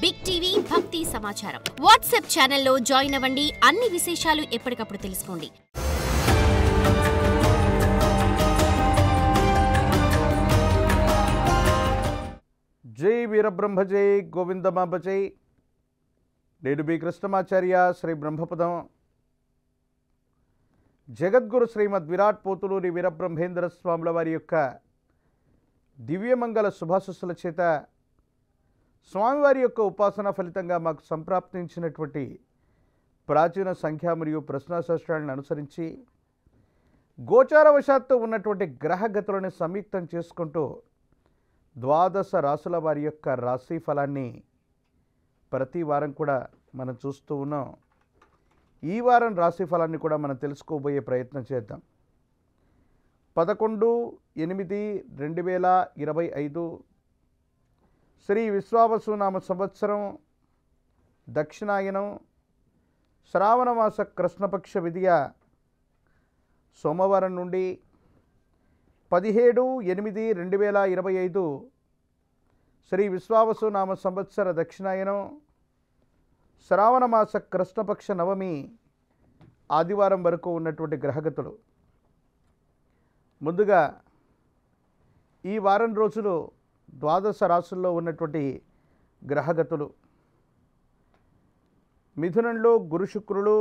Big TV భక్తి సమాచారం WhatsApp ఛానల్లో జాయిన్ అవ్వండి. అన్ని విశేషాలు ఎప్పటికప్పుడు తెలుసుకోండి. జై వీరబ్రహ్మ జై గోవిందమాంబ జై. నేడు బి కృష్ణమాచార్య శ్రీ బ్రహ్మపదం జగద్గురు శ్రీమద్ విరాట్ పోతులూరి వీరబ్రహ్మేంద్ర స్వాముల వారి యొక్క దివ్యమంగళ శుభాశస్సుల చేత స్వామివారి యొక్క ఉపాసన ఫలితంగా మాకు సంప్రాప్తించినటువంటి ప్రాచీన సంఖ్య మరియు ప్రశ్నాశాస్త్రాలను అనుసరించి గోచారవశాత్తు ఉన్నటువంటి గ్రహగతులను సంయుక్తం చేసుకుంటూ 12 రాసుల వారి యొక్క రాశి ఫలాన్ని ప్రతి వారం కూడా మనం చూస్తూ ఉన్నాం. ఈ వారం రాశి ఫలాన్ని కూడా మనం తెలుసుకోబోయే ప్రయత్నం చేద్దాం. 11/8/2025 శ్రీ విశ్వావసునామ సంవత్సరం దక్షిణాయనం శ్రావణమాస కృష్ణపక్ష విధియ సోమవారం నుండి 17/8/2025 శ్రీ విశ్వావసునామ సంవత్సర దక్షిణాయనం శ్రావణమాస కృష్ణపక్ష నవమి ఆదివారం వరకు ఉన్నటువంటి గ్రహగతులు. ముందుగా ఈ వారం రోజులు 12 రాశుల్లో ఉన్నటువంటి గ్రహగతులు. మిథునంలో గురు శుక్రులు,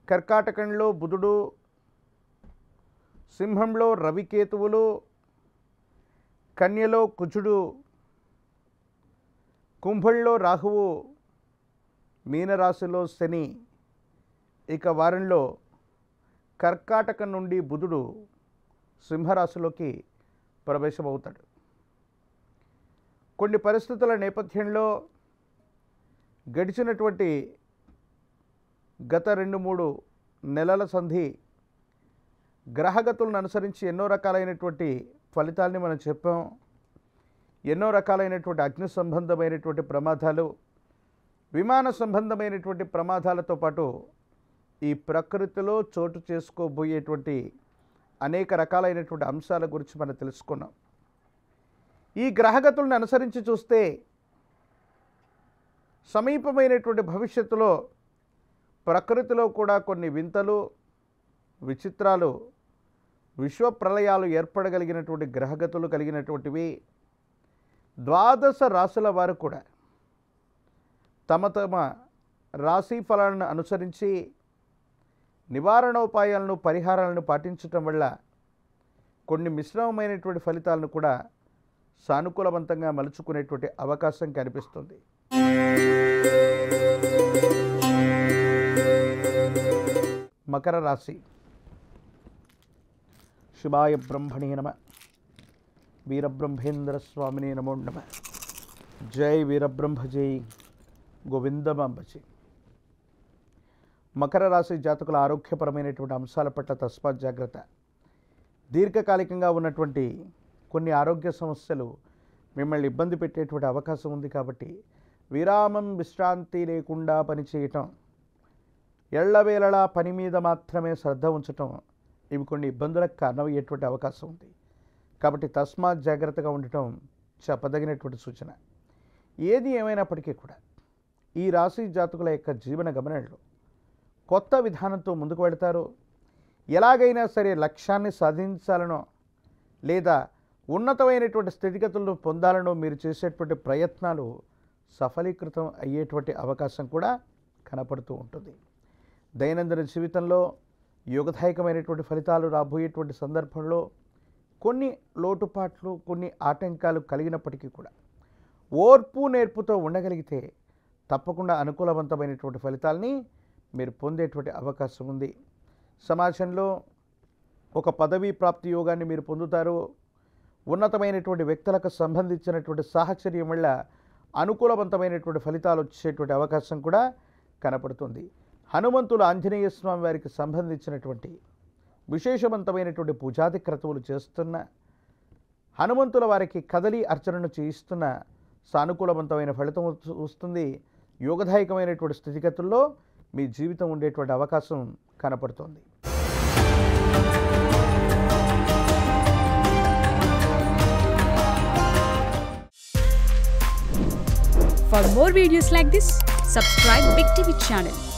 కర్కాటకంలో బుధుడు, సింహంలో రవికేతువులు, కన్యలో కుజుడు, కుంభంలో రాహువు, మీనరాశిలో శని. ఇక వారంలో కర్కాటకం నుండి బుధుడు సింహరాశిలోకి ప్రవేశమవుతాడు. కొన్ని పరిస్థితుల నేపథ్యంలో గడిచినటువంటి గత 2-3 నెలల సంధి గ్రహగతులను అనుసరించి ఎన్నో రకాలైనటువంటి ఫలితాలని మనం చెప్పాం. ఎన్నో రకాలైనటువంటి అగ్ని సంబంధమైనటువంటి ప్రమాదాలు, విమాన సంబంధమైనటువంటి ప్రమాదాలతో పాటు ఈ ప్రకృతిలో చోటు చేసుకోబోయేటువంటి అనేక రకాలైనటువంటి అంశాల గురించి మనం తెలుసుకున్నాం. ఈ గ్రహగతులను అనుసరించి చూస్తే సమీపమైనటువంటి భవిష్యత్తులో ప్రకృతిలో కూడా కొన్ని వింతలు, విచిత్రాలు, విశ్వ ప్రళయాలు ఏర్పడగలిగినటువంటి గ్రహగతులు కలిగినటువంటివి. 12 రాశుల వారు కూడా తమ తమ రాశి ఫలాలను అనుసరించి నివారణోపాయాలను, పరిహారాలను పాటించటం వల్ల కొన్ని మిశ్రమమైనటువంటి ఫలితాలను కూడా సానుకూలవంతంగా మలుచుకునేటువంటి అవకాశం కనిపిస్తుంది. మకర రాశి. శివాయ బ్రహ్మణే నమ. వీరబ్రహ్మేంద్ర స్వామినే నమో నమ. జై వీరబ్రహ్మ జై గోవిందమాంబ జై. మకర రాశి జాతకుల ఆరోగ్యపరమైనటువంటి అంశాల పట్ల తస్మాత్ జాగ్రత్త. దీర్ఘకాలికంగా ఉన్నటువంటి కొన్ని ఆరోగ్య సమస్యలు మిమ్మల్ని ఇబ్బంది పెట్టేటువంటి అవకాశం ఉంది. కాబట్టి విరామం, విశ్రాంతి లేకుండా పనిచేయటం, ఎళ్లవేళలా పని మీద మాత్రమే శ్రద్ధ ఉంచటం, ఇవి కొన్ని ఇబ్బందులకు కారణమయ్యేటువంటి అవకాశం ఉంది. కాబట్టి తస్మాత్ జాగ్రత్తగా ఉండటం చెప్పదగినటువంటి సూచన. ఏది ఏమైనప్పటికీ కూడా ఈ రాశి జాతకుల యొక్క జీవన గమనంలో కొత్త విధానంతో ముందుకు వెళతారు. ఎలాగైనా సరే లక్ష్యాన్ని సాధించాలనో లేదా ఉన్నతమైనటువంటి స్థితిగతులను పొందాలనో మీరు చేసేటువంటి ప్రయత్నాలు సఫలీకృతం అయ్యేటువంటి అవకాశం కూడా కనపడుతూ ఉంటుంది. దైనందిన జీవితంలో యోగదాయకమైనటువంటి ఫలితాలు రాబోయేటువంటి సందర్భంలో కొన్ని లోటుపాట్లు, కొన్ని ఆటంకాలు కలిగినప్పటికీ కూడా ఓర్పు నేర్పుతో ఉండగలిగితే తప్పకుండా అనుకూలవంతమైనటువంటి ఫలితాలని మీరు పొందేటువంటి అవకాశం ఉంది. సమాజంలో ఒక పదవీ ప్రాప్తి యోగాన్ని మీరు పొందుతారు. ఉన్నతమైనటువంటి వ్యక్తులకు సంబంధించినటువంటి సాహచర్యం వల్ల అనుకూలవంతమైనటువంటి ఫలితాలు వచ్చేటువంటి అవకాశం కూడా కనపడుతుంది. హనుమంతులు ఆంజనేయ స్వామి వారికి సంబంధించినటువంటి విశేషవంతమైనటువంటి పూజాది క్రతువులు చేస్తున్న, హనుమంతుల వారికి కదలి అర్చనను చేయిస్తున్న సానుకూలవంతమైన ఫలితం వస్తుంది. యోగదాయకమైనటువంటి స్థితిగతుల్లో మీ జీవితం ఉండేటువంటి అవకాశం కనపడుతోంది. For more videos like this, subscribe Big TV channel.